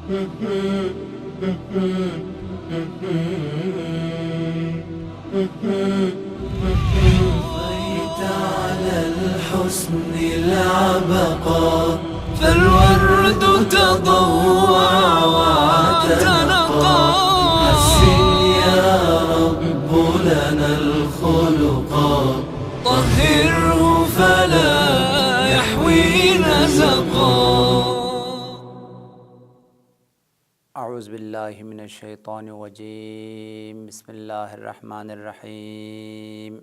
طفيت على الحسن العبقى فالورد تضوع واعتنقا حسن يا رب لنا الخلقا طهره فلا يحوي نزقا. اعوذ باللہ من الشیطان الرجیم. بسم اللہ الرحمن الرحیم.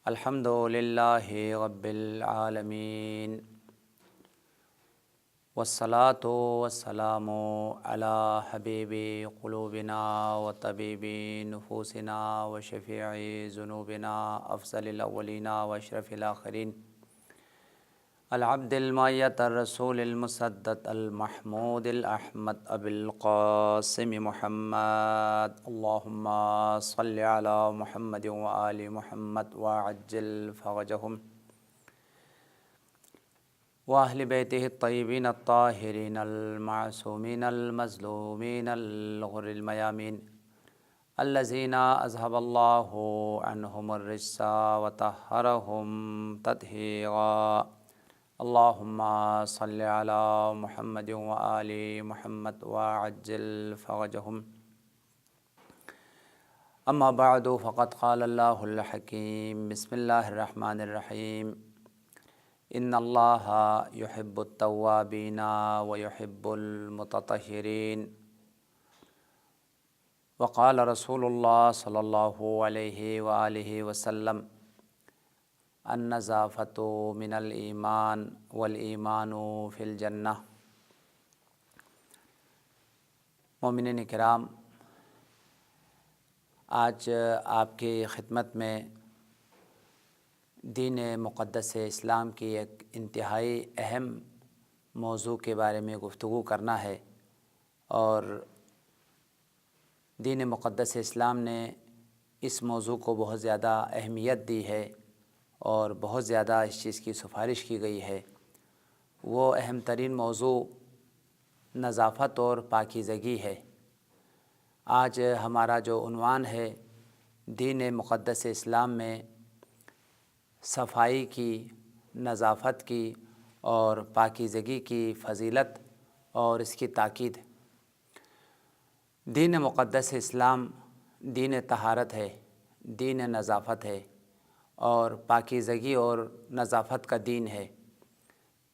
الحمد للہ رب العالمین والصلاة والسلام علی حبیب قلوبنا وطبیب نفوسنا وشفیع ذنوبنا افضل الاولین واشرف الاخرین العبد المعیت الرسول المسدد المحمود الاحمد ابی القاسم محمد. اللہم صل علی محمد وآل محمد وعجل فرجهم واہل بیتہ الطیبین الطاہرین المعصومین المظلومین الغر المیامین الذین اذهب اللہ عنہم الرجس وطہرہم تطہیرا. اللہم صل علی محمد وآل محمد وعجل فرجهم. اما بعد فقد قال اللہ الحکیم. بسم اللہ الرحمن الرحیم. ان اللہ یحب التوابین ویحب المتطہرین. وقال رسول اللہ صلی اللہ علیہ وآلہ وسلم النظافۃ من الایمان والایمان فی الجنہ. مومنین کرام، آج آپ کی خدمت میں دین مقدس اسلام کی ایک انتہائی اہم موضوع کے بارے میں گفتگو کرنا ہے. اور دین مقدس اسلام نے اس موضوع کو بہت زیادہ اہمیت دی ہے اور بہت زیادہ اس چیز کی سفارش کی گئی ہے. وہ اہم ترین موضوع نظافت اور پاکیزگی ہے. آج ہمارا جو عنوان ہے، دین مقدس اسلام میں صفائی کی، نظافت کی اور پاکیزگی کی فضیلت اور اس کی تاکید. دین مقدس اسلام دین طہارت ہے، دین نظافت ہے اور پاکیزگی اور نظافت کا دین ہے.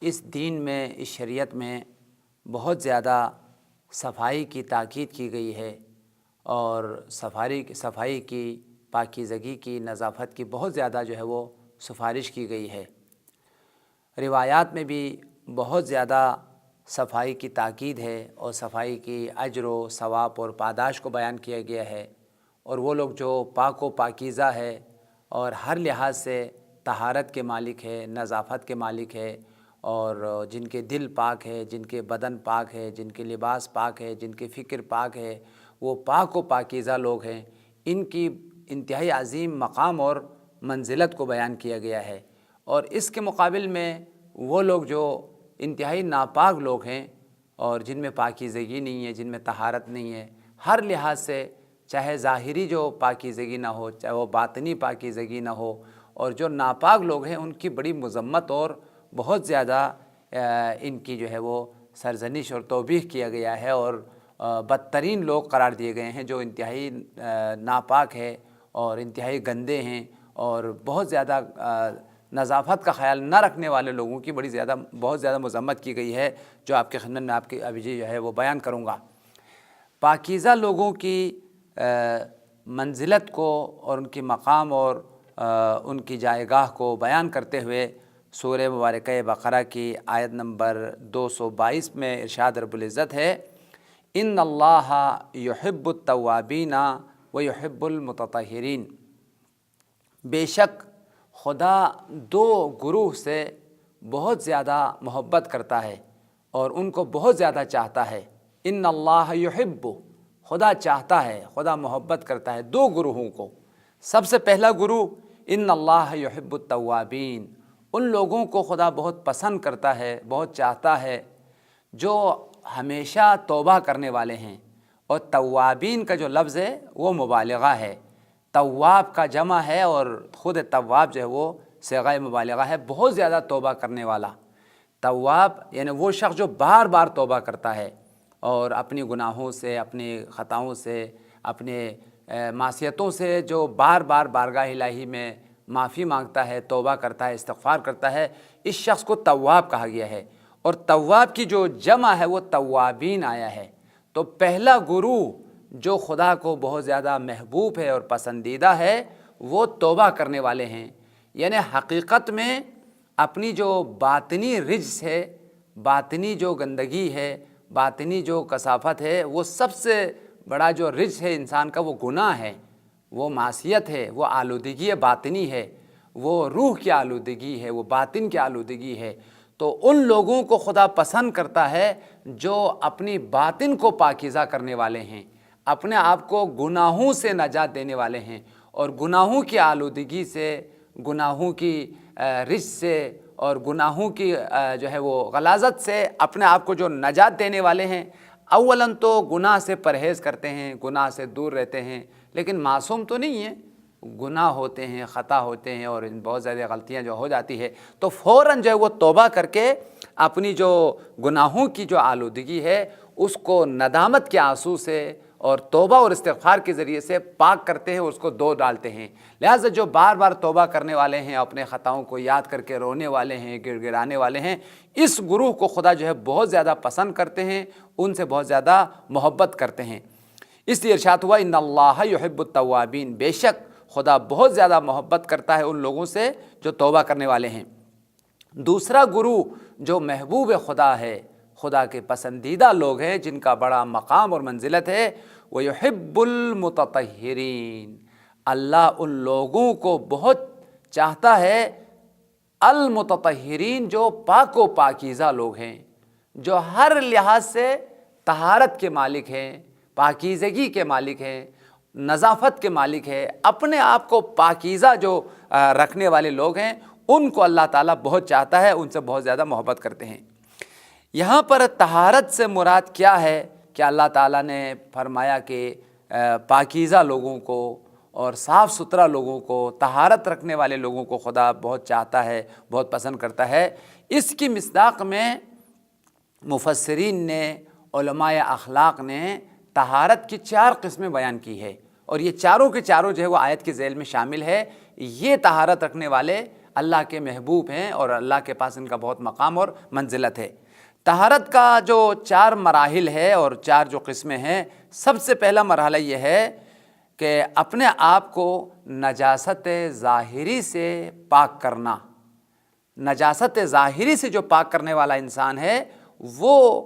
اس دین میں، اس شریعت میں بہت زیادہ صفائی کی تاکید کی گئی ہے اور صفائی کی، پاکیزگی کی، نظافت کی بہت زیادہ جو ہے وہ سفارش کی گئی ہے. روایات میں بھی بہت زیادہ صفائی کی تاکید ہے اور صفائی کی اجر و ثواب اور پاداش کو بیان کیا گیا ہے. اور وہ لوگ جو پاک و پاکیزہ ہے اور ہر لحاظ سے طہارت کے مالک ہے، نظافت کے مالک ہے، اور جن کے دل پاک ہے، جن کے بدن پاک ہے، جن کے لباس پاک ہے، جن کی فکر پاک ہے، وہ پاک و پاکیزہ لوگ ہیں. ان کی انتہائی عظیم مقام اور منزلت کو بیان کیا گیا ہے. اور اس کے مقابل میں وہ لوگ جو انتہائی ناپاک لوگ ہیں اور جن میں پاکیزگی نہیں ہے، جن میں طہارت نہیں ہے، ہر لحاظ سے، چاہے ظاہری جو پاکیزگی نہ ہو، چاہے وہ باطنی پاکیزگی نہ ہو، اور جو ناپاک لوگ ہیں ان کی بڑی مذمت اور بہت زیادہ ان کی جو ہے وہ سرزنش اور توبیخ کیا گیا ہے. اور بدترین لوگ قرار دیے گئے ہیں جو انتہائی ناپاک ہے اور انتہائی گندے ہیں اور بہت زیادہ نظافت کا خیال نہ رکھنے والے لوگوں کی بہت زیادہ مذمت کی گئی ہے، جو آپ کے خدمت میں آپ کی ابھی جو ہے وہ بیان کروں گا. پاکیزہ لوگوں کی منزلت کو اور ان کی مقام اور ان کی جائے گاہ کو بیان کرتے ہوئے سورہ مبارکہ بقرہ کی آیت نمبر 222 میں ارشاد رب العزت ہے، ان اللہ یحب التوابین ویحب المتطہرین. بے شک خدا دو گروہ سے بہت زیادہ محبت کرتا ہے اور ان کو بہت زیادہ چاہتا ہے. ان اللہ یحب، خدا چاہتا ہے، خدا محبت کرتا ہے دو گروہوں کو. سب سے پہلا گروہ ان اللہ یحب التوابین، ان لوگوں کو خدا بہت پسند کرتا ہے، بہت چاہتا ہے جو ہمیشہ توبہ کرنے والے ہیں، اور توابین کا جو لفظ ہے وہ مبالغہ ہے، تواب کا جمع ہے اور خود تواب جو ہے وہ صیغہ مبالغہ ہے، بہت زیادہ توبہ کرنے والا۔ تواب یعنی وہ شخص جو بار بار توبہ کرتا ہے اور اپنی گناہوں سے، اپنی خطاؤں سے، اپنے معصیتوں سے جو بار بار بارگاہ الہی میں معافی مانگتا ہے، توبہ کرتا ہے، استغفار کرتا ہے، اس شخص کو تواب کہا گیا ہے۔ اور تواب کی جو جمع ہے وہ توابین آیا ہے۔ تو پہلا گروہ جو خدا کو بہت زیادہ محبوب ہے اور پسندیدہ ہے وہ توبہ کرنے والے ہیں، یعنی حقیقت میں اپنی جو باطنی رجس ہے، باطنی جو گندگی ہے، باطنی جو کثافت ہے، وہ سب سے بڑا جو رجس ہے انسان کا وہ گناہ ہے، وہ معصیت ہے، وہ آلودگی باطنی ہے، وہ روح کی آلودگی ہے، وہ باطن کی آلودگی ہے۔ تو ان لوگوں کو خدا پسند کرتا ہے جو اپنی باطن کو پاکیزہ کرنے والے ہیں، اپنے آپ کو گناہوں سے نجات دینے والے ہیں، اور گناہوں کی آلودگی سے، گناہوں کی رجس سے اور گناہوں کی جو ہے وہ غلاظت سے اپنے آپ کو جو نجات دینے والے ہیں۔ اولاً تو گناہ سے پرہیز کرتے ہیں، گناہ سے دور رہتے ہیں، لیکن معصوم تو نہیں ہیں، گناہ ہوتے ہیں، خطا ہوتے ہیں، اور بہت زیادہ غلطیاں جو ہو جاتی ہے، تو فوراً جو ہے وہ توبہ کر کے اپنی جو گناہوں کی جو آلودگی ہے اس کو ندامت کے آنسو سے اور توبہ اور استغفار کے ذریعے سے پاک کرتے ہیں، اس کو دھو ڈالتے ہیں۔ لہٰذا جو بار بار توبہ کرنے والے ہیں، اپنے خطاؤں کو یاد کر کے رونے والے ہیں، گڑ گڑانے والے ہیں، اس گروہ کو خدا جو ہے بہت زیادہ پسند کرتے ہیں، ان سے بہت زیادہ محبت کرتے ہیں۔ اس لیے ارشاد ہوا ان اللہ یحب التوابین، بے شک خدا بہت زیادہ محبت کرتا ہے ان لوگوں سے جو توبہ کرنے والے ہیں۔ دوسرا گروہ جو محبوب خدا ہے، خدا کے پسندیدہ لوگ ہیں، جن کا بڑا مقام اور منزلت ہے، وہ یحب المتطہرین، اللہ ان لوگوں کو بہت چاہتا ہے، المتطہرین جو پاک و پاکیزہ لوگ ہیں، جو ہر لحاظ سے طہارت کے مالک ہیں، پاکیزگی کے مالک ہیں، نظافت کے مالک ہے، اپنے آپ کو پاکیزہ جو رکھنے والے لوگ ہیں، ان کو اللہ تعالیٰ بہت چاہتا ہے، ان سے بہت زیادہ محبت کرتے ہیں۔ یہاں پر طہارت سے مراد کیا ہے کہ اللہ تعالیٰ نے فرمایا کہ پاکیزہ لوگوں کو اور صاف ستھرا لوگوں کو، طہارت رکھنے والے لوگوں کو خدا بہت چاہتا ہے، بہت پسند کرتا ہے۔ اس کی مصداق میں مفسرین نے، علماء اخلاق نے طہارت کی 4 قسمیں بیان کی ہے، اور یہ چاروں کے چاروں جو ہے وہ آیت کے ذیل میں شامل ہے۔ یہ طہارت رکھنے والے اللہ کے محبوب ہیں اور اللہ کے پاس ان کا بہت مقام اور منزلت ہے۔ طہارت کا جو 4 مراحل ہے اور 4 جو قسمیں ہیں، سب سے پہلا مرحلہ یہ ہے کہ اپنے آپ کو نجاست ظاہری سے پاک کرنا۔ نجاست ظاہری سے جو پاک کرنے والا انسان ہے وہ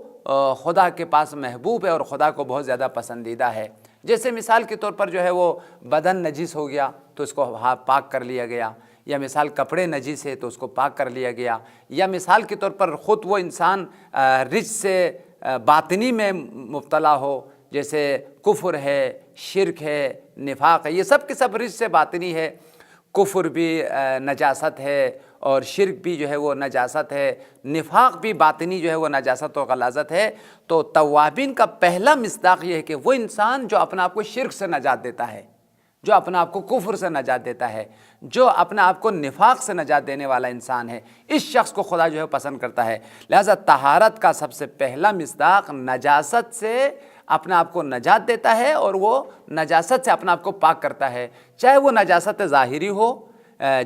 خدا کے پاس محبوب ہے اور خدا کو بہت زیادہ پسندیدہ ہے۔ جیسے مثال کے طور پر جو ہے وہ بدن نجس ہو گیا تو اس کو پاک کر لیا گیا، یا مثال کپڑے نجس ہے تو اس کو پاک کر لیا گیا، یا مثال کے طور پر خود وہ انسان رجس سے باطنی میں مبتلا ہو، جیسے کفر ہے، شرک ہے، نفاق ہے، یہ سب کے سب رجس سے باطنی ہے۔ کفر بھی نجاست ہے اور شرک بھی جو ہے وہ نجاست ہے، نفاق بھی باطنی جو ہے وہ نجاست و غلاظت ہے۔ تو توابین کا پہلا مصداق یہ ہے کہ وہ انسان جو اپنے آپ کو شرک سے نجات دیتا ہے، جو اپنے آپ کو کفر سے نجات دیتا ہے، جو اپنے آپ کو نفاق سے نجات دینے والا انسان ہے، اس شخص کو خدا جو ہے پسند کرتا ہے۔ لہذا طہارت کا سب سے پہلا مصداق نجاست سے اپنے آپ کو نجات دیتا ہے، اور وہ نجاست سے اپنے آپ کو پاک کرتا ہے، چاہے وہ نجاست ظاہری ہو،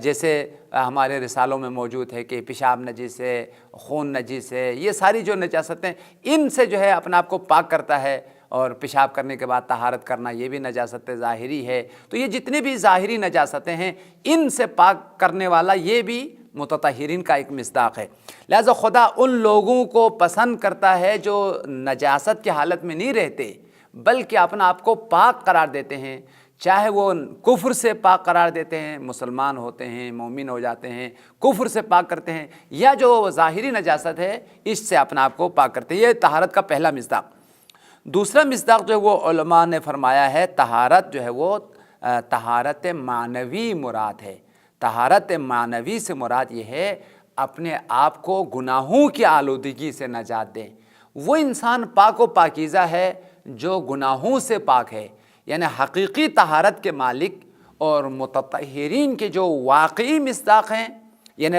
جیسے ہمارے رسالوں میں موجود ہے کہ پیشاب نجس ہے، خون نجس ہے، یہ ساری جو نجاستیں، ان سے جو ہے اپنے آپ کو پاک کرتا ہے، اور پیشاب کرنے کے بعد طہارت کرنا یہ بھی نجاست ظاہری ہے۔ تو یہ جتنے بھی ظاہری نجاستیں ہیں ان سے پاک کرنے والا یہ بھی متطہرین کا ایک مصداق ہے۔ لہذا خدا ان لوگوں کو پسند کرتا ہے جو نجاست کی حالت میں نہیں رہتے بلکہ اپنا آپ کو پاک قرار دیتے ہیں، چاہے وہ کفر سے پاک قرار دیتے ہیں، مسلمان ہوتے ہیں، مومن ہو جاتے ہیں، کفر سے پاک کرتے ہیں، یا جو ظاہری نجاست ہے اس سے اپنا آپ کو پاک کرتے ہیں۔ یہ طہارت کا پہلا مصداق۔ دوسرا مصداق جو ہے وہ علماء نے فرمایا ہے، طہارت جو ہے وہ طہارت معنوی مراد ہے۔ طہارت معنوی سے مراد یہ ہے اپنے آپ کو گناہوں کی آلودگی سے نجات دیں، وہ انسان پاک و پاکیزہ ہے جو گناہوں سے پاک ہے، یعنی حقیقی طہارت کے مالک اور متطہرین کے جو واقعی مصداق ہیں، یعنی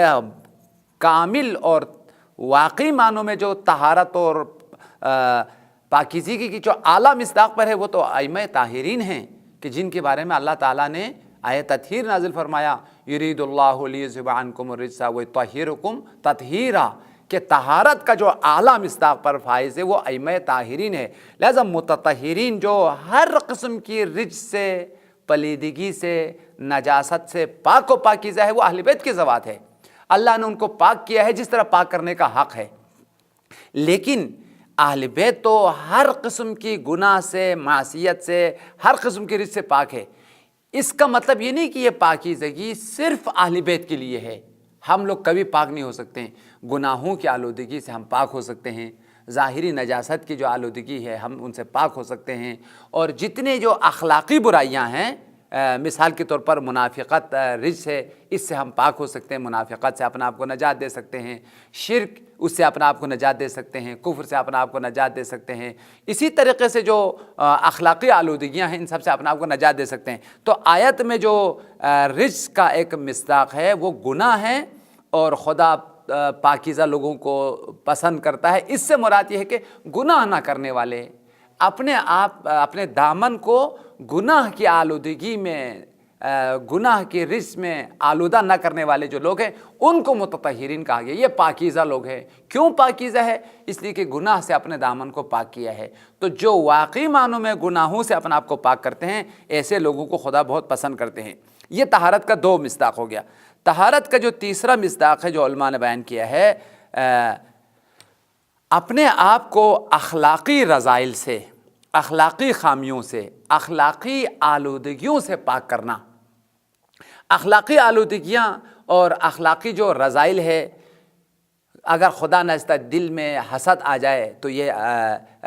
کامل اور واقعی معنوں میں جو طہارت اور پاکیزگی کی جو اعلیٰ مصداق پر ہے وہ تو ائمہ طاہرین ہیں، کہ جن کے بارے میں اللہ تعالیٰ نے آیت تطہیر نازل فرمایا، یرید اللہ لیذھب عنکم الرجس ویطہرکم تطہیرا، کہ طہارت کا جو اعلیٰ مصداق پر فائز ہے وہ ائمہ طاہرین ہے۔ لہذا متطہرین جو ہر قسم کی رجس سے، پلیدگی سے، نجاست سے پاک و پاکیزہ ہے، وہ اہل بیت کی ذوات ہے۔ اللہ نے ان کو پاک کیا ہے جس طرح پاک کرنے کا حق ہے، لیکن اہل بیت تو ہر قسم کی گناہ سے، معصیت سے، ہر قسم کی رجس سے پاک ہے۔ اس کا مطلب یہ نہیں کہ یہ پاکیزگی صرف اہل بیت کے لیے ہے، ہم لوگ کبھی پاک نہیں ہو سکتے ہیں۔ گناہوں کی آلودگی سے ہم پاک ہو سکتے ہیں، ظاہری نجاست کی جو آلودگی ہے ہم ان سے پاک ہو سکتے ہیں، اور جتنے جو اخلاقی برائیاں ہیں، مثال کے طور پر منافقت رجس ہے، اس سے ہم پاک ہو سکتے ہیں، منافقت سے اپنے آپ کو نجات دے سکتے ہیں، شرک اس سے اپنے آپ کو نجات دے سکتے ہیں، کفر سے اپنے آپ کو نجات دے سکتے ہیں، اسی طریقے سے جو اخلاقی آلودگیاں ہیں ان سب سے اپنے آپ کو نجات دے سکتے ہیں۔ تو آیت میں جو رجس کا ایک مصداق ہے وہ گناہ ہے، اور خدا پاکیزہ لوگوں کو پسند کرتا ہے۔ اس سے مراد یہ ہے کہ گناہ نہ کرنے والے، اپنے دامن کو گناہ کی آلودگی میں، گناہ کی رجس میں آلودہ نہ کرنے والے جو لوگ ہیں ان کو متطہرین کہا گیا۔ یہ پاکیزہ لوگ ہیں۔ کیوں پاکیزہ ہے؟ اس لیے کہ گناہ سے اپنے دامن کو پاک کیا ہے۔ تو جو واقعی معنوں میں گناہوں سے اپنے آپ کو پاک کرتے ہیں، ایسے لوگوں کو خدا بہت پسند کرتے ہیں۔ یہ طہارت کا 2 مصداق ہو گیا۔ طہارت کا جو تیسرا مصداق ہے جو علماء نے بیان کیا ہے، اپنے آپ کو اخلاقی رذائل سے، اخلاقی خامیوں سے، اخلاقی آلودگیوں سے پاک کرنا۔ اخلاقی آلودگیاں اور اخلاقی جو رذائل ہے، اگر خدا نخواستہ دل میں حسد آ جائے تو یہ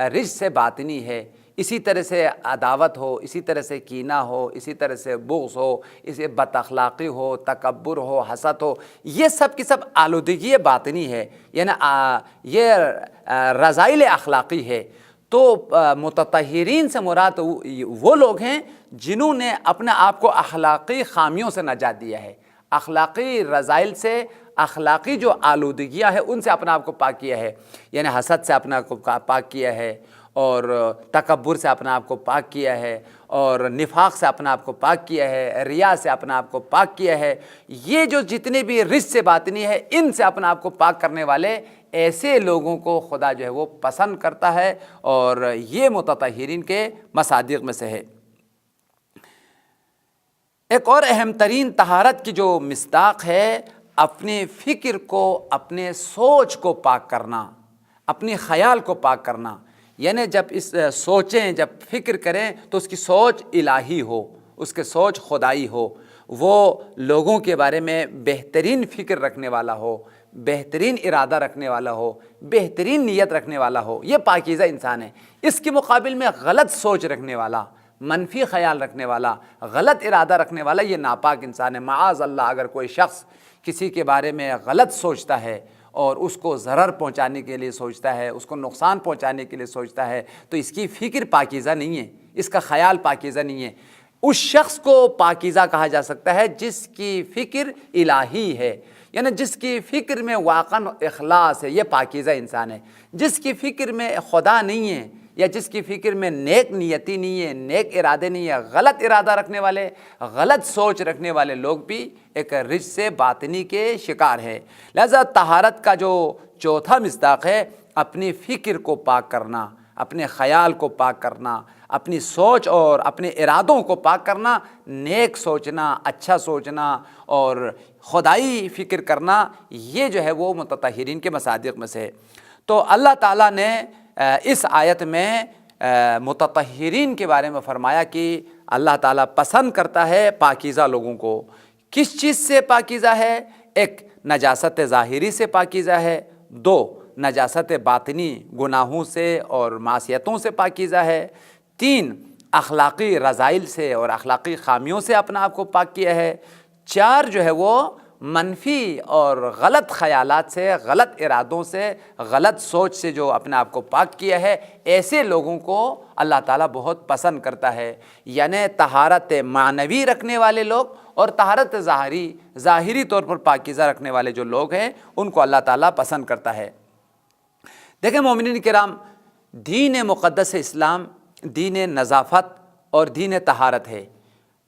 رجس سے باطنی ہے۔ اسی طرح سے عداوت ہو، اسی طرح سے کینہ ہو، اسی طرح سے بغض ہو، اسی بد اخلاقی ہو، تکبر ہو، حسد ہو، یہ سب کی سب آلودگی باطنی ہے، یعنی یہ رذائل اخلاقی ہے۔ تو متطہرین سے مراد وہ لوگ ہیں جنہوں نے اپنے آپ کو اخلاقی خامیوں سے نجات دیا ہے، اخلاقی رذائل سے، اخلاقی جو آلودگیاں ہیں ان سے اپنے آپ کو پاک کیا ہے، یعنی حسد سے اپنے آپ کو پاک کیا ہے، اور تکبر سے اپنے آپ کو پاک کیا ہے، اور نفاق سے اپنے آپ کو پاک کیا ہے، ریا سے اپنے آپ کو پاک کیا ہے۔ یہ جو جتنے بھی رجس سے باطنی ہے ان سے اپنے آپ کو پاک کرنے والے ایسے لوگوں کو خدا جو ہے وہ پسند کرتا ہے، اور یہ متطہرین کے مصادیق میں سے ہے۔ ایک اور اہم ترین طہارت کی جو مصداق ہے، اپنے فکر کو، اپنے سوچ کو پاک کرنا، اپنے خیال کو پاک کرنا، یعنی جب سوچیں، جب فکر کریں تو اس کی سوچ الہی ہو، اس کے سوچ خدائی ہو، وہ لوگوں کے بارے میں بہترین فکر رکھنے والا ہو، بہترین ارادہ رکھنے والا ہو، بہترین نیت رکھنے والا ہو، یہ پاکیزہ انسان ہے۔ اس کے مقابل میں غلط سوچ رکھنے والا، منفی خیال رکھنے والا، غلط ارادہ رکھنے والا، یہ ناپاک انسان ہے۔ معاذ اللہ، اگر کوئی شخص کسی کے بارے میں غلط سوچتا ہے اور اس کو ضرر پہنچانے کے لیے سوچتا ہے، اس کو نقصان پہنچانے کے لیے سوچتا ہے، تو اس کی فکر پاکیزہ نہیں ہے، اس کا خیال پاکیزہ نہیں ہے۔ اس شخص کو پاکیزہ کہا جا سکتا ہے جس کی فکر الہی ہے، یعنی جس کی فکر میں واقعاً اخلاص ہے، یہ پاکیزہ انسان ہے۔ جس کی فکر میں خدا نہیں ہے، یا جس کی فکر میں نیک نیتی نہیں ہے، نیک ارادے نہیں ہے، غلط ارادہ رکھنے والے، غلط سوچ رکھنے والے لوگ بھی ایک رجس سے باطنی کے شکار ہے۔ لہذا طہارت کا جو چوتھا مصداق ہے، اپنی فکر کو پاک کرنا، اپنے خیال کو پاک کرنا، اپنی سوچ اور اپنے ارادوں کو پاک کرنا، نیک سوچنا، اچھا سوچنا اور خدائی فکر کرنا، یہ جو ہے وہ متطہرین کے مصادیق میں سے ہے۔ تو اللہ تعالیٰ نے اس آیت میں متطہرین کے بارے میں فرمایا کہ اللہ تعالیٰ پسند کرتا ہے پاکیزہ لوگوں کو۔ کس چیز سے پاکیزہ ہے؟ ایک، نجاست ظاہری سے پاکیزہ ہے۔ 2، نجاست باطنی گناہوں سے اور معصیتوں سے پاکیزہ ہے۔ 3، اخلاقی رذائل سے اور اخلاقی خامیوں سے اپنا آپ کو پاک کیا ہے۔ 4 جو ہے وہ منفی اور غلط خیالات سے، غلط ارادوں سے، غلط سوچ سے جو اپنے آپ کو پاک کیا ہے، ایسے لوگوں کو اللہ تعالیٰ بہت پسند کرتا ہے۔ یعنی طہارت معنوی رکھنے والے لوگ اور طہارت ظاہری طور پر پاکیزہ رکھنے والے جو لوگ ہیں، ان کو اللہ تعالیٰ پسند کرتا ہے۔ دیکھیں مومنین کرام، دین مقدس اسلام دین نظافت اور دین طہارت ہے۔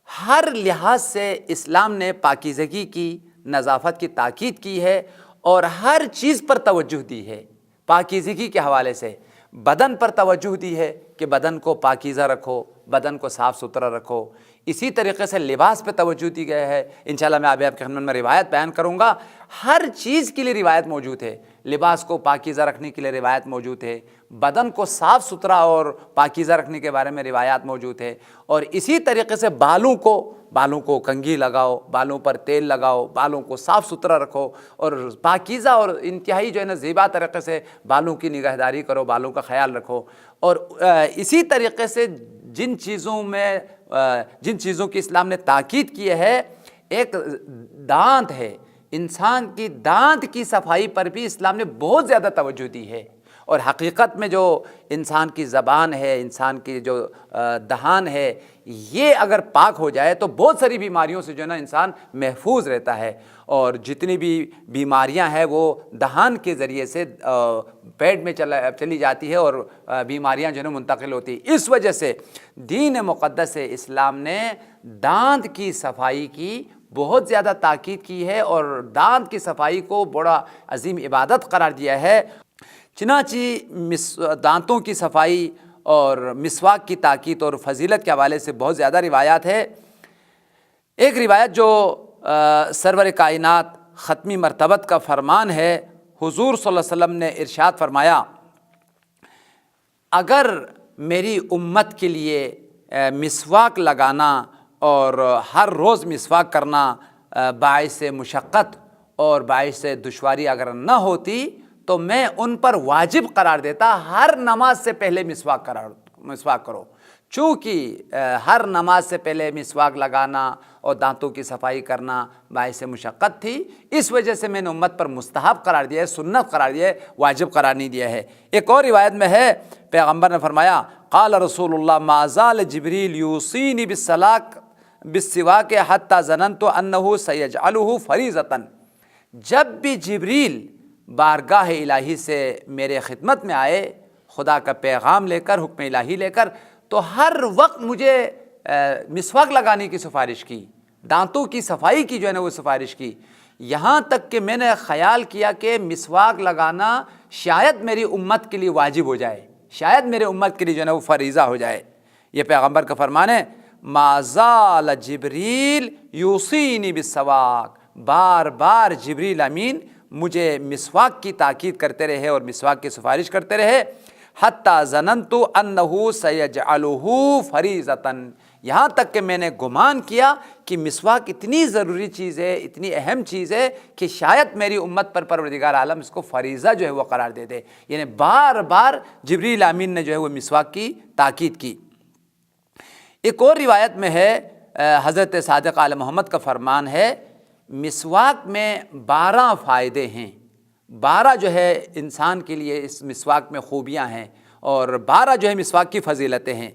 ہر لحاظ سے اسلام نے پاکیزگی کی، نظافت کی تاکید کی ہے اور ہر چیز پر توجہ دی ہے۔ پاکیزگی کے حوالے سے بدن پر توجہ دی ہے کہ بدن کو پاکیزہ رکھو، بدن کو صاف ستھرا رکھو۔ اسی طریقے سے لباس پہ توجہ دی گیا ہے۔ انشاءاللہ میں آپ کے خدمت میں روایت بیان کروں گا۔ ہر چیز کے لیے روایت موجود ہے۔ لباس کو پاکیزہ رکھنے کے لیے روایت موجود ہے، بدن کو صاف ستھرا اور پاکیزہ رکھنے کے بارے میں روایات موجود ہے، اور اسی طریقے سے بالوں کو کنگھی لگاؤ، بالوں پر تیل لگاؤ، بالوں کو صاف ستھرا رکھو اور پاکیزہ اور انتہائی جو ہے نا زیبا طریقے سے بالوں کی نگہداری کرو، بالوں کا خیال رکھو۔ اور اسی طریقے سے جن چیزوں کی اسلام نے تاکید کی ہے، ایک دانت ہے، انسان کی دانت کی صفائی پر بھی اسلام نے بہت زیادہ توجہ دی ہے۔ اور حقیقت میں جو انسان کی زبان ہے، انسان کی جو دہان ہے، یہ اگر پاک ہو جائے تو بہت ساری بیماریوں سے جو ہے نا انسان محفوظ رہتا ہے، اور جتنی بھی بیماریاں ہیں وہ دہان کے ذریعے سے پیٹ میں چلی جاتی ہے اور بیماریاں جو ہے نا منتقل ہوتی ہیں۔ اس وجہ سے دین مقدس اسلام نے دانت کی صفائی کی بہت زیادہ تاکید کی ہے اور دانت کی صفائی کو بڑا عظیم عبادت قرار دیا ہے۔ چنانچہ دانتوں کی صفائی اور مسواک کی تاکید اور فضیلت کے حوالے سے بہت زیادہ روایات ہے۔ ایک روایت جو سرور کائنات ختمی مرتبت کا فرمان ہے، حضور صلی اللہ علیہ وسلم نے ارشاد فرمایا، اگر میری امت کے لیے مسواک لگانا اور ہر روز مسواک کرنا باعث مشقت اور باعث دشواری اگر نہ ہوتی تو میں ان پر واجب قرار دیتا ہر نماز سے پہلے مسواک کرو۔ چونکہ ہر نماز سے پہلے مسواک لگانا اور دانتوں کی صفائی کرنا باعث مشقت تھی، اس وجہ سے میں نے امت پر مستحب قرار دیا ہے، سنت قرار دیا ہے، واجب قرار نہیں دیا ہے۔ ایک اور روایت میں ہے، پیغمبر نے فرمایا، قال رسول اللہ ما زال جبریل یوصینی بالسواک حتی ظننت انہ سیجعلہ فریضۃ۔ جب بھی جبریل بارگاہ الہی سے میرے خدمت میں آئے خدا کا پیغام لے کر، حکم الہی لے کر، تو ہر وقت مجھے مسواک لگانے کی سفارش کی، دانتوں کی صفائی کی جو ہے نا وہ سفارش کی، یہاں تک کہ میں نے خیال کیا کہ مسواک لگانا شاید میری امت کے لیے واجب ہو جائے، شاید میرے امت کے لیے جو ہے نا وہ فریضہ ہو جائے۔ یہ پیغمبر کا فرمان ہے، ما زال جبریل یوصینی بالسواک، بار بار جبریل امین مجھے مسواک کی تاکید کرتے رہے اور مسواک کی سفارش کرتے رہے، حتی ظننت انہ سیجعلہ فریضۃ، یہاں تک کہ میں نے گمان کیا کہ مسواک اتنی ضروری چیز ہے، اتنی اہم چیز ہے کہ شاید میری امت پر پروردگار عالم اس کو فریضہ جو ہے وہ قرار دے دے۔ یعنی بار بار جبریل امین نے جو ہے وہ مسواک کی تاکید کی۔ ایک اور روایت میں ہے، حضرت صادق آل محمد کا فرمان ہے، مسواک میں 12 فائدے ہیں، 12 جو ہے انسان کے لیے اس مسواک میں خوبیاں ہیں، اور 12 جو ہے مسواک کی فضیلتیں ہیں،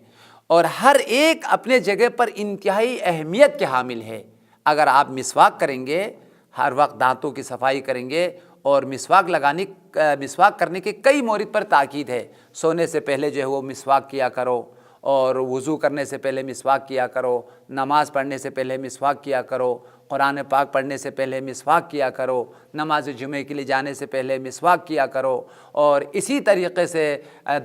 اور ہر ایک اپنے جگہ پر انتہائی اہمیت کے حامل ہے۔ اگر آپ مسواک کریں گے، ہر وقت دانتوں کی صفائی کریں گے، اور مسواک کرنے کے کئی مورد پر تاکید ہے۔ سونے سے پہلے جو ہے وہ مسواک کیا کرو، اور وضو کرنے سے پہلے مسواک کیا کرو، نماز پڑھنے سے پہلے مسواک کیا کرو، قرآن پاک پڑھنے سے پہلے مسواک کیا کرو، نماز جمعہ کے لیے جانے سے پہلے مسواک کیا کرو، اور اسی طریقے سے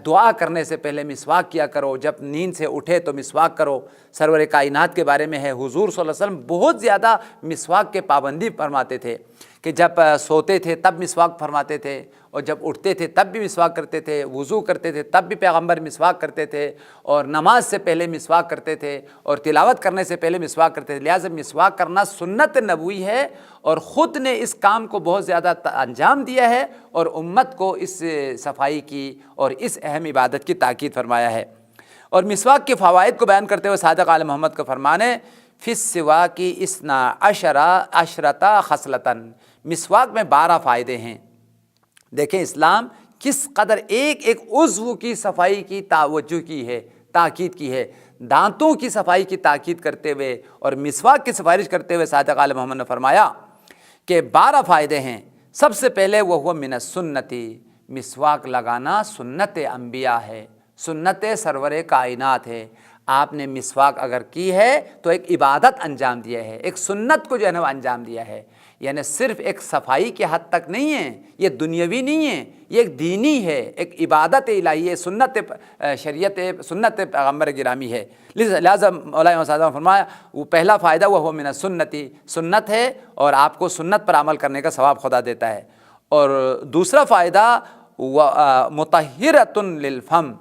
دعا کرنے سے پہلے مسواک کیا کرو، جب نیند سے اٹھے تو مسواک کرو۔ سرور کائنات کے بارے میں ہے، حضور صلی اللہ علیہ وسلم بہت زیادہ مسواک کے پابندی فرماتے تھے کہ جب سوتے تھے تب مسواک فرماتے تھے، اور جب اٹھتے تھے تب بھی مسواک کرتے تھے، وضو کرتے تھے تب بھی پیغمبر مسواک کرتے تھے، اور نماز سے پہلے مسواک کرتے تھے، اور تلاوت کرنے سے پہلے مسواک کرتے تھے۔ لہٰذا مسواک کرنا سنت نبوی ہے، اور خود نے اس کام کو بہت زیادہ انجام دیا ہے، اور امت کو اس صفائی کی اور اس اہم عبادت کی تاکید فرمایا ہے۔ اور مسواک کے فوائد کو بیان کرتے ہوئے صادق آل محمد کا فرمان ہے، فی السواک اثنا عشرۃ خصلۃ، مسواک میں 12 فائدے ہیں۔ دیکھیں اسلام کس قدر ایک ایک عضو کی صفائی کی توجہ کی ہے، تاکید کی ہے۔ دانتوں کی صفائی کی تاکید کرتے ہوئے اور مسواک کی سفارش کرتے ہوئے صادق عالم محمد نے فرمایا کہ 12 فائدے ہیں۔ سب سے پہلے وہ من السنتی، مسواک لگانا سنت انبیاء ہے، سنت سرور کائنات ہے۔ آپ نے مسواک اگر کی ہے تو ایک عبادت انجام دیا ہے، ایک سنت کو جو ہے نا انجام دیا ہے، یعنی صرف ایک صفائی کے حد تک نہیں ہے، یہ دنیاوی نہیں ہے، یہ ایک دینی ہے، ایک عبادت الہی ہے، سنت شریعت، سنت پیغمبر گرامی ہے۔ لہٰذا مولانا صاحب نے فرمایا وہ پہلا فائدہ وہ من السنتی، سنت ہے اور آپ کو سنت پر عمل کرنے کا ثواب خدا دیتا ہے۔ اور دوسرا فائدہ مطہرۃ للفم،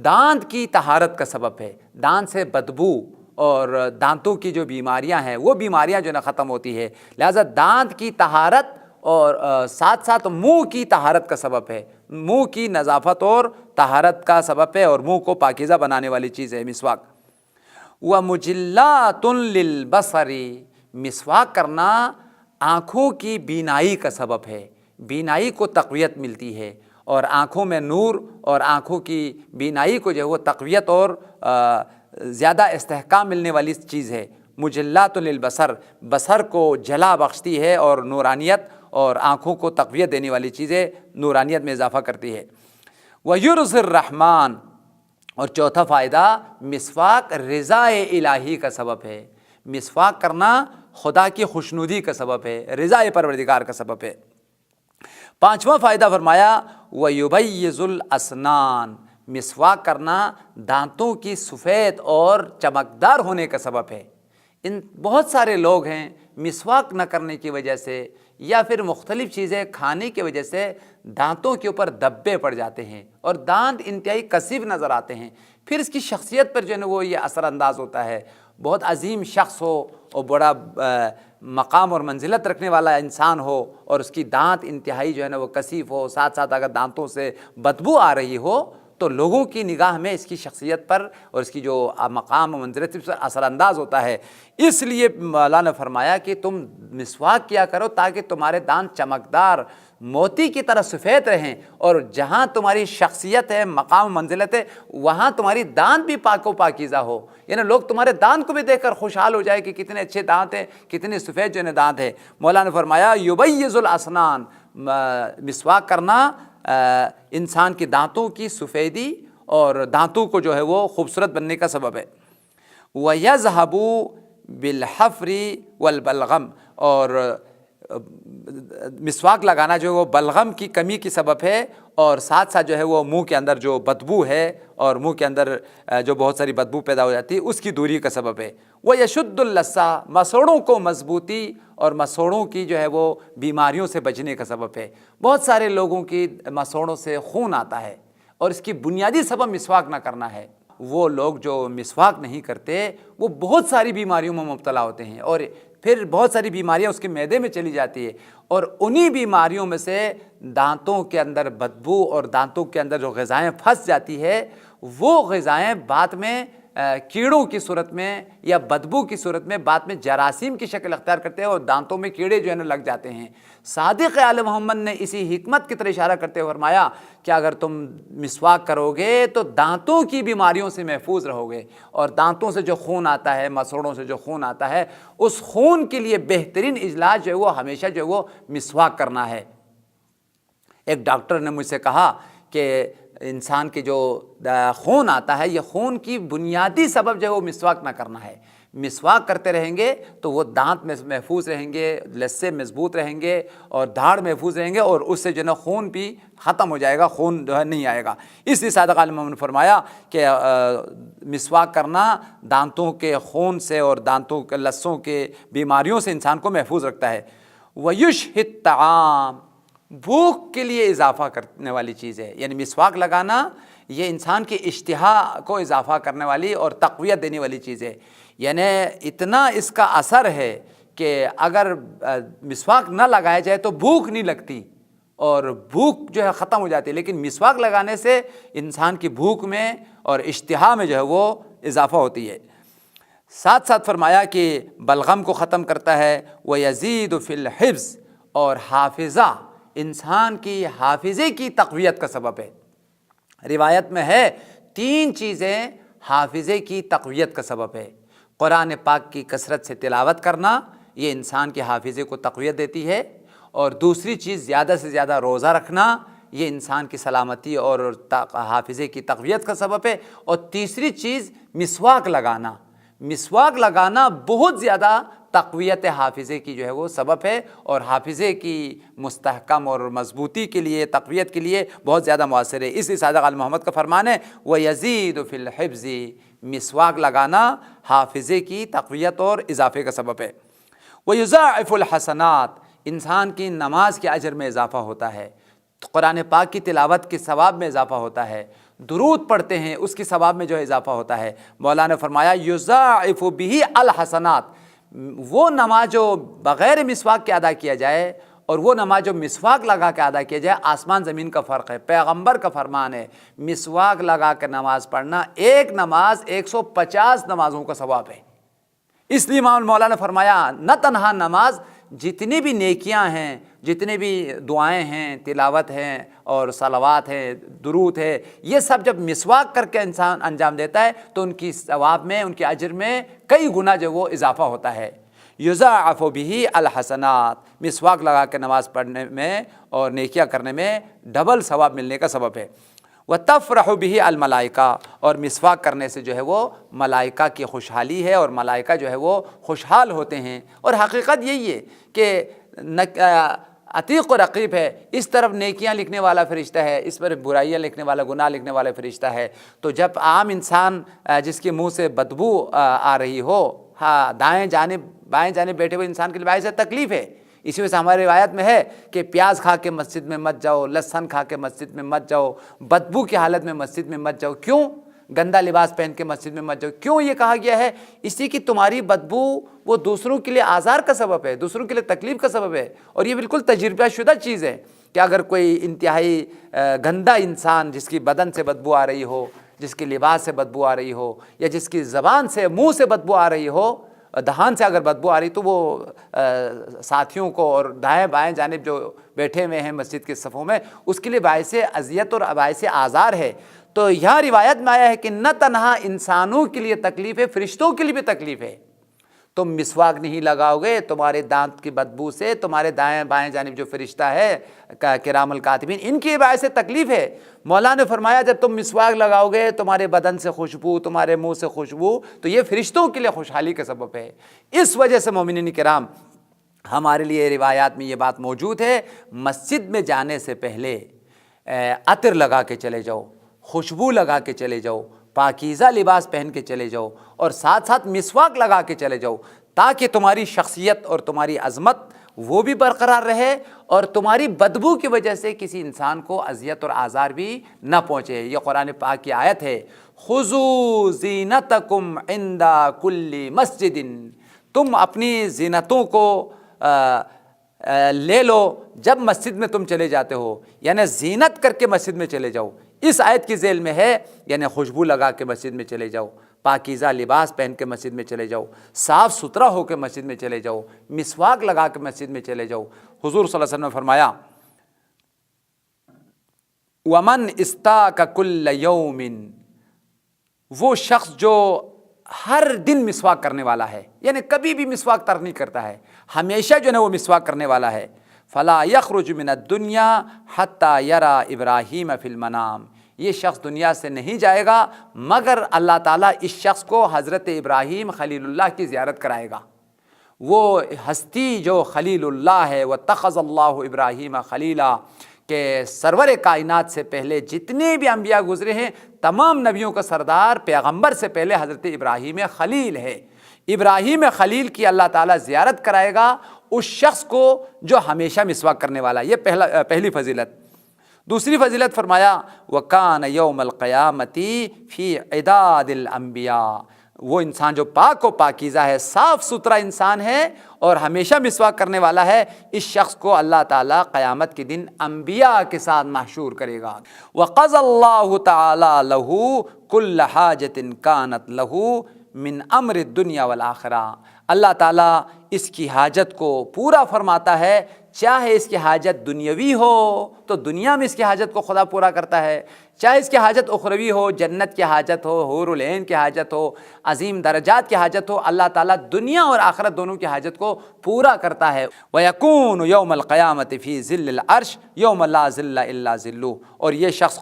دانت کی طہارت کا سبب ہے، دانت سے بدبو اور دانتوں کی جو بیماریاں ہیں وہ بیماریاں جو ہے نا ختم ہوتی ہے۔ لہٰذا دانت کی طہارت اور ساتھ ساتھ منہ کی طہارت کا سبب ہے، منہ کی نظافت اور طہارت کا سبب ہے اور منہ کو پاکیزہ بنانے والی چیز ہے مسواک۔ وَمُجِلَّاتٌ لِلْبَصَرِ، مسواک کرنا آنکھوں کی بینائی کا سبب ہے، بینائی کو تقویت ملتی ہے اور آنکھوں میں نور اور آنکھوں کی بینائی کو جو ہے وہ تقویت اور زیادہ استحکام ملنے والی چیز ہے۔ مجلات للبصر، بصر کو جلا بخشتی ہے اور نورانیت اور آنکھوں کو تقویت دینے والی چیزیں نورانیت میں اضافہ کرتی ہے۔ وَيُرْضِي الرحمن، اور چوتھا فائدہ مسواک رضا الہی کا سبب ہے، مسواک کرنا خدا کی خوشنودی کا سبب ہے، رضا پروردگار کا سبب ہے۔ پانچواں فائدہ فرمایا وَيُبَيِّضُ الْأَسْنَانَ، مسواک کرنا دانتوں کی سفید اور چمکدار ہونے کا سبب ہے۔ بہت سارے لوگ ہیں مسواک نہ کرنے کی وجہ سے یا پھر مختلف چیزیں کھانے کی وجہ سے دانتوں کے اوپر دبے پڑ جاتے ہیں اور دانت انتہائی کثیف نظر آتے ہیں، پھر اس کی شخصیت پر جو ہے نا وہ یہ اثر انداز ہوتا ہے۔ بہت عظیم شخص ہو اور بڑا مقام اور منزلت رکھنے والا انسان ہو اور اس کی دانت انتہائی جو ہے نا وہ کثیف ہو، ساتھ ساتھ اگر دانتوں سے بدبو آ رہی ہو تو لوگوں کی نگاہ میں اس کی شخصیت پر اور اس کی جو مقام و منزلت پر اثر انداز ہوتا ہے۔ اس لیے مولا نے فرمایا کہ تم مسواک کیا کرو تاکہ تمہارے دانت چمکدار موتی کی طرح سفید رہیں، اور جہاں تمہاری شخصیت ہے، مقام و منزلت ہے، وہاں تمہاری دانت بھی پاک و پاکیزہ ہو، یعنی لوگ تمہارے دانت کو بھی دیکھ کر خوشحال ہو جائے کہ کتنے اچھے دانت ہیں، کتنے سفید جو ہے دانت ہے۔ مولا نے فرمایا یبیض الاسنان، مسواک کرنا انسان کی دانتوں کی سفیدی اور دانتوں کو جو ہے وہ خوبصورت بننے کا سبب ہے۔ وَيَذْهَبُ بِالْحَفْرِ وَالْبَلْغَمِ، اور مسواک لگانا جو ہے وہ بلغم کی کمی کی سبب ہے اور ساتھ ساتھ جو ہے وہ منہ کے اندر جو بدبو ہے اور منہ کے اندر جو بہت ساری بدبو پیدا ہو جاتی ہے اس کی دوری کا سبب ہے۔ وَيَشُدُّ اللَّثَّةَ، مسوڑوں کو مضبوطی اور مسوڑوں کی جو ہے وہ بیماریوں سے بچنے کا سبب ہے۔ بہت سارے لوگوں کی مسوڑوں سے خون آتا ہے اور اس کی بنیادی سبب مسواک نہ کرنا ہے۔ وہ لوگ جو مسواک نہیں کرتے وہ بہت ساری بیماریوں میں مبتلا ہوتے ہیں اور پھر بہت ساری بیماریاں اس کے معدے میں چلی جاتی ہے، اور انہی بیماریوں میں سے دانتوں کے اندر بدبو اور دانتوں کے اندر جو غذائیں پھنس جاتی ہے وہ غذائیں بعد میں کیڑوں کی صورت میں یا بدبو کی صورت میں بعد میں جراثیم کی شکل اختیار کرتے ہیں اور دانتوں میں کیڑے جو ہے نا لگ جاتے ہیں۔ صادق آل محمد نے اسی حکمت کی طرح اشارہ کرتے ہوئے فرمایا کہ اگر تم مسواک کرو گے تو دانتوں کی بیماریوں سے محفوظ رہو گے، اور دانتوں سے جو خون آتا ہے، مسوڑوں سے جو خون آتا ہے، اس خون کے لیے بہترین علاج جو ہے وہ ہمیشہ جو ہے وہ مسواک کرنا ہے۔ ایک ڈاکٹر نے مجھ سے کہا کہ انسان کے جو خون آتا ہے یہ خون کی بنیادی سبب جو ہے وہ مسواک نہ کرنا ہے۔ مسواک کرتے رہیں گے تو وہ دانت میں محفوظ رہیں گے، لثے مضبوط رہیں گے اور دھاڑ محفوظ رہیں گے، اور اس سے جو ہے نا خون بھی ختم ہو جائے گا، خون جو ہے نہیں آئے گا۔ اس لیے صادق عالم محمد نے فرمایا کہ مسواک کرنا دانتوں کے خون سے اور دانتوں کے لثوں کے بیماریوں سے انسان کو محفوظ رکھتا ہے۔ وَيُشْهِ الطَّعَامَ، بھوک کے لیے اضافہ کرنے والی چیز ہے، یعنی مسواک لگانا یہ انسان کی اشتہا کو اضافہ کرنے والی اور تقویت دینے والی چیز ہے، یعنی اتنا اس کا اثر ہے کہ اگر مسواک نہ لگایا جائے تو بھوک نہیں لگتی اور بھوک جو ہے ختم ہو جاتی ہے، لیکن مسواک لگانے سے انسان کی بھوک میں اور اشتہا میں جو ہے وہ اضافہ ہوتی ہے۔ ساتھ ساتھ فرمایا کہ بلغم کو ختم کرتا ہے، وَيَزِيدُ فِي الْحِفْظِ، اور حافظہ انسان کی حافظے کی تقویت کا سبب ہے۔ روایت میں ہے 3 چیزیں حافظے کی تقویت کا سبب ہے۔ قرآن پاک کی کثرت سے تلاوت کرنا، یہ انسان کے حافظے کو تقویت دیتی ہے، اور دوسری چیز زیادہ سے زیادہ روزہ رکھنا، یہ انسان کی سلامتی اور حافظے کی تقویت کا سبب ہے، اور تیسری چیز مسواک لگانا۔ مسواک لگانا بہت زیادہ تقویت حافظے کی جو ہے وہ سبب ہے، اور حافظے کی مستحکم اور مضبوطی کے لیے، تقویت کے لیے بہت زیادہ مؤثر ہے۔ اس لیے صادق آل محمد کا فرمان ہے، وَيَزِيدُ فِي الْحِفْظِ، مسواک لگانا حافظے کی تقویت اور اضافے کا سبب ہے۔ وَيُضَاعِفُ الْحَسَنَاتِ، انسان کی نماز کے اجر میں اضافہ ہوتا ہے، قرآن پاک کی تلاوت کے ثواب میں اضافہ ہوتا ہے، درود پڑھتے ہیں اس کی ثواب میں جو ہے اضافہ ہوتا ہے۔ مولا نے فرمایا یضاعف بہ الحسنات، وہ نماز جو بغیر مسواک کے ادا کیا جائے اور وہ نماز جو مسواک لگا کے ادا کیا جائے، آسمان زمین کا فرق ہے۔ پیغمبر کا فرمان ہے مسواک لگا کے نماز پڑھنا ایک نماز 150 نمازوں کا ثواب ہے۔ اس لیے مولا نے فرمایا نہ تنہا نماز، جتنی بھی نیکیاں ہیں، جتنے بھی دعائیں ہیں، تلاوت ہیں اور صلوات ہیں، درود ہے، یہ سب جب مسواک کر کے انسان انجام دیتا ہے تو ان کی ثواب میں، ان کے اجر میں کئی گنا جو وہ اضافہ ہوتا ہے۔ یضاعف بہ الحسنات، مسواک لگا کے نماز پڑھنے میں اور نیکیاں کرنے میں ڈبل ثواب ملنے کا سبب ہے۔ وَتَفْرَحُ بِهِ الْمَلَائِكَةُ، اور مسواک کرنے سے جو ہے وہ ملائکہ کی خوشحالی ہے، اور ملائکہ جو ہے وہ خوشحال ہوتے ہیں۔ اور حقیقت یہی ہے کہ عتیق و رقیب ہے، اس طرف نیکیاں لکھنے والا فرشتہ ہے، اس پر برائیاں لکھنے والا، گناہ لکھنے والا فرشتہ ہے۔ تو جب عام انسان جس کے منہ سے بدبو آ رہی ہو، ہاں دائیں جانب بائیں جانب بیٹھے ہوئے انسان کے لیے باعث تکلیف ہے۔ اسی وجہ سے ہماری روایت میں ہے کہ پیاز کھا کے مسجد میں مت جاؤ، لہسن کھا کے مسجد میں مت جاؤ، بدبو کی حالت میں مسجد میں مت جاؤ۔ کیوں؟ گندا لباس پہن کے مسجد میں مت جاؤ۔ کیوں یہ کہا گیا ہے؟ اسی کہ تمہاری بدبو وہ دوسروں کے لیے آزار کا سبب ہے، دوسروں کے لیے تکلیف کا سبب ہے، اور یہ بالکل تجربہ شدہ چیز ہے کہ اگر کوئی انتہائی گندا انسان جس کی بدن سے بدبو آ رہی ہو، جس کے لباس سے بدبو آ رہی ہو، یا جس کی زبان سے، منہ سے بدبو آ رہی ہو، دہان سے اگر بدبو آ رہی، تو وہ ساتھیوں کو اور دائیں بائیں جانب جو بیٹھے ہوئے ہیں مسجد کے صفوں میں، اس کے لیے باعث اذیت اور باعث آزار ہے۔ تو یہاں روایت میں آیا ہے کہ نہ تنہا انسانوں کے لیے تکلیف ہے، فرشتوں کے لیے بھی تکلیف ہے۔ تم مسواک نہیں لگاؤ گے، تمہارے دانت کی بدبو سے تمہارے دائیں بائیں جانب جو فرشتہ ہے کرام الکاتبین، ان کی باعث تکلیف ہے۔ مولا نے فرمایا جب تم مسواک لگاؤ گے، تمہارے بدن سے خوشبو، تمہارے منہ سے خوشبو، تو یہ فرشتوں کے لیے خوشحالی کا سبب ہے۔ اس وجہ سے مومنین کرام، ہمارے لیے روایات میں یہ بات موجود ہے، مسجد میں جانے سے پہلے عطر لگا کے چلے جاؤ، خوشبو لگا کے چلے جاؤ، پاکیزہ لباس پہن کے چلے جاؤ، اور ساتھ ساتھ مسواک لگا کے چلے جاؤ، تاکہ تمہاری شخصیت اور تمہاری عظمت وہ بھی برقرار رہے، اور تمہاری بدبو کی وجہ سے کسی انسان کو اذیت اور آزار بھی نہ پہنچے۔ یہ قرآن پاک کی آیت ہے، خُذُوا زِینَتَکُمْ عِنْدَ کُلِّ مَسْجِدٍ، تم اپنی زینتوں کو لے لو جب مسجد میں تم چلے جاتے ہو، یعنی زینت کر کے مسجد میں چلے جاؤ۔ اس آیت کی ذیل میں ہے یعنی خوشبو لگا کے مسجد میں چلے جاؤ، پاکیزہ لباس پہن کے مسجد میں چلے جاؤ، صاف ستھرا ہو کے مسجد میں چلے جاؤ، مسواک لگا کے مسجد میں چلے جاؤ۔ حضور صلی اللہ علیہ وسلم نے فرمایا وَمَنْ اسْتَاكَ كُلَّ يَوْمٍ، وہ شخص جو ہر دن مسواک کرنے والا ہے، یعنی کبھی بھی مسواک ترک نہیں کرتا ہے، ہمیشہ جو ہے وہ مسواک کرنے والا ہے، فَلَا يَخْرُجُ مِنَ الدُّنْيَا حَتَّى يَرَى إِبْرَاهِيمَ فِي الْمَنَامِ، یہ شخص دنیا سے نہیں جائے گا مگر اللہ تعالیٰ اس شخص کو حضرت ابراہیم خلیل اللہ کی زیارت کرائے گا۔ وہ ہستی جو خلیل اللہ ہے، وَاتَّخَذَ اللَّهُ إِبْرَاهِيمَ خَلِيلًا، کہ سرور کائنات سے پہلے جتنے بھی انبیاء گزرے ہیں، تمام نبیوں کا سردار پیغمبر سے پہلے حضرت ابراہیم خلیل ہے۔ ابراہیم خلیل کی اللہ تعالیٰ زیارت کرائے گا اس شخص کو جو ہمیشہ مسواک کرنے والا ہے۔ یہ پہلی فضیلت۔ دوسری فضیلت فرمایا وَكَانَ يَوْمَ الْقِيَامَةِ فِي عِدَادِ الْأَنْبِيَاءِ، وہ انسان جو پاک و پاکیزہ ہے، صاف ستھرا انسان ہے اور ہمیشہ مسواک کرنے والا ہے، اس شخص کو اللہ تعالیٰ قیامت کے دن انبیاء کے ساتھ محشور کرے گا۔ وَقَضَى اللَّهُ تَعَالَى لَهُ كُلَّ حَاجَةٍ كَانَتْ لَهُ من امر الدنیا والآخرہ۔ اللہ تعالیٰ اس کی حاجت کو پورا فرماتا ہے، چاہے اس کی حاجت دنیاوی ہو تو دنیا میں اس کی حاجت کو خدا پورا کرتا ہے، چاہے اس کی حاجت اخروی ہو، جنت کی حاجت ہو، حور العین کی حاجت ہو، عظیم درجات کی حاجت ہو، اللہ تعالیٰ دنیا اور آخرت دونوں کی حاجت کو پورا کرتا ہے۔ وَيَكُونُ يَوْمَ الْقِيَامَةِ فِي ظِلِّ الْعَرْشِ يَوْمَ لَا ظِلَّ إِلَّا ظِلُّهُ، اور یہ شخص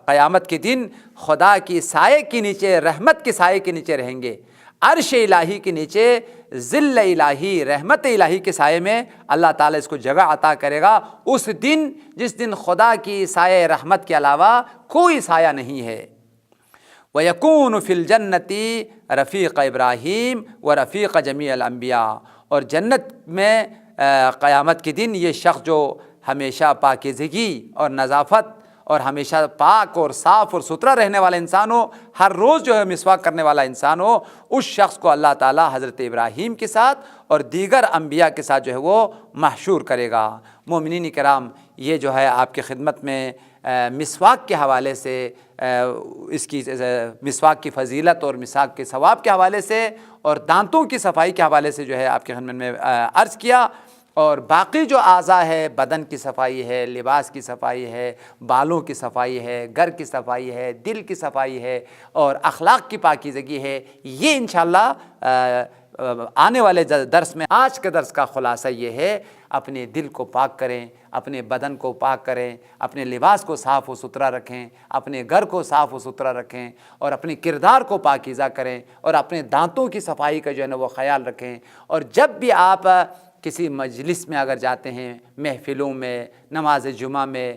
قیامت کے دن خدا کی سائے کے نیچے، رحمت کے سائے کے نیچے رہیں گے، عرش الہی کے نیچے، ذل الہی، رحمت الہی کے سائے میں اللہ تعالیٰ اس کو جگہ عطا کرے گا، اس دن جس دن خدا کی سائے رحمت کے علاوہ کوئی سایہ نہیں ہے۔ وَيَكُونُ فِي الْجَنَّةِ رفیق ابراہیم و رفیق جمیع الانبیاء، اور جنت میں قیامت کے دن یہ شخص جو ہمیشہ پاکیزگی اور نظافت اور ہمیشہ پاک اور صاف اور ستھرا رہنے والا انسان ہو، ہر روز جو ہے مسواک کرنے والا انسان ہو، اس شخص کو اللہ تعالیٰ حضرت ابراہیم کے ساتھ اور دیگر انبیاء کے ساتھ جو ہے وہ محشور کرے گا۔ مومنین کرام، یہ جو ہے آپ کی خدمت میں مسواک کے حوالے سے، اس کی مسواک کی فضیلت اور مسواک کے ثواب کے حوالے سے اور دانتوں کی صفائی کے حوالے سے جو ہے آپ کی خدمت میں عرض کیا، اور باقی جو اعضاء ہے، بدن کی صفائی ہے، لباس کی صفائی ہے، بالوں کی صفائی ہے، گھر کی صفائی ہے، دل کی صفائی ہے اور اخلاق کی پاکیزگی ہے، یہ انشاءاللہ آنے والے درس میں، آج کے درس کا خلاصہ یہ ہے، اپنے دل کو پاک کریں، اپنے بدن کو پاک کریں، اپنے لباس کو صاف و ستھرا رکھیں، اپنے گھر کو صاف و ستھرا رکھیں اور اپنے کردار کو پاکیزہ کریں اور اپنے دانتوں کی صفائی کا جو ہے نا وہ خیال رکھیں۔ اور جب بھی آپ کسی مجلس میں اگر جاتے ہیں، محفلوں میں، نماز جمعہ میں،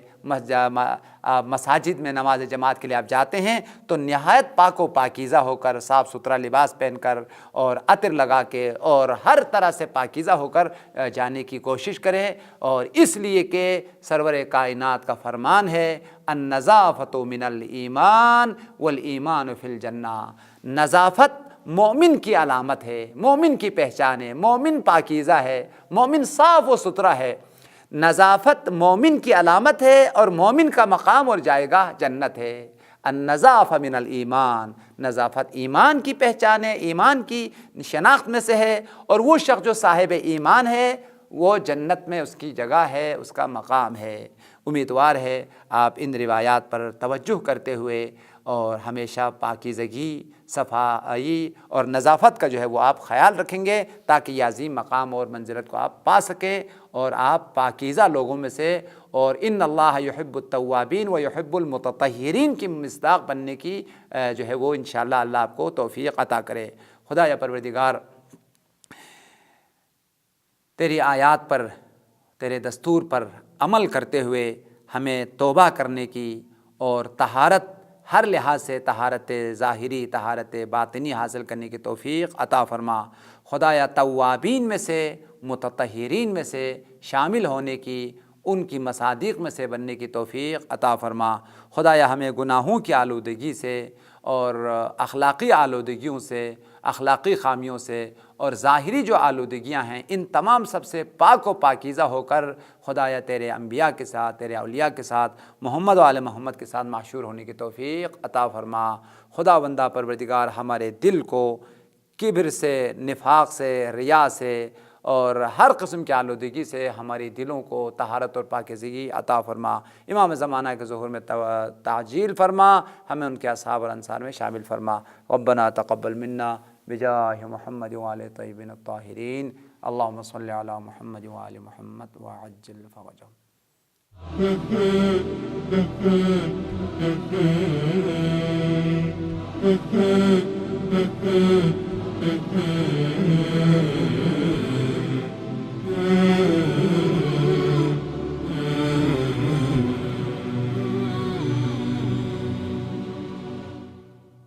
مساجد میں نماز جماعت کے لیے آپ جاتے ہیں تو نہایت پاک و پاکیزہ ہو کر، صاف ستھرا لباس پہن کر اور عطر لگا کے اور ہر طرح سے پاکیزہ ہو کر جانے کی کوشش کریں، اور اس لیے کہ سرور کائنات کا فرمان ہے، النظافۃ من الایمان والایمان فی الجنہ، نظافت مومن کی علامت ہے، مومن کی پہچان ہے، مومن پاکیزہ ہے، مومن صاف و ستھرا ہے۔ نظافت مومن کی علامت ہے اور مومن کا مقام اور جائیگاہ جنت ہے۔ النظافہ من الایمان، نظافت ایمان کی پہچان ہے، ایمان کی شناخت میں سے ہے، اور وہ شخص جو صاحب ایمان ہے وہ جنت میں اس کی جگہ ہے، اس کا مقام ہے۔ امیدوار ہے آپ ان روایات پر توجہ کرتے ہوئے اور ہمیشہ پاکیزگی، صفائی اور نظافت کا جو ہے وہ آپ خیال رکھیں گے، تاکہ یہ عظیم مقام اور منزلت کو آپ پا سکیں اور آپ پاکیزہ لوگوں میں سے، اور ان اللہ یحب التوابین و یحب المتطہرین کی مصداق بننے کی جو ہے وہ انشاءاللہ اللہ آپ کو توفیق عطا کرے۔ خدا یا پروردگار، تیری آیات پر، تیرے دستور پر عمل کرتے ہوئے ہمیں توبہ کرنے کی اور طہارت، ہر لحاظ سے طہارت ظاہری، طہارت باطنی حاصل کرنے کی توفیق عطا فرما۔ خدایا توابین میں سے، متطہرین میں سے شامل ہونے کی، ان کی مصادیق میں سے بننے کی توفیق عطا فرما۔ خدایا ہمیں گناہوں کی آلودگی سے اور اخلاقی آلودگیوں سے، اخلاقی خامیوں سے اور ظاہری جو آلودگیاں ہیں، ان تمام سب سے پاک و پاکیزہ ہو کر خدایا تیرے انبیاء کے ساتھ، تیرے اولیاء کے ساتھ، محمد و آل محمد کے ساتھ معشور ہونے کی توفیق عطا فرما۔ خدا بندہ پروردگار، ہمارے دل کو کبر سے، نفاق سے، ریا سے اور ہر قسم کی آلودگی سے ہماری دلوں کو طہارت اور پاکیزگی عطا فرما۔ امام زمانہ کے ظہور میں تعجیل فرما، ہمیں ان کے اصحاب اور انصار میں شامل فرما۔ ربنا تقبل منا بجاہ محمد وآل طیبین الطاہرین، اللہم صلی علی محمد وآل محمد وعجل فرجهم۔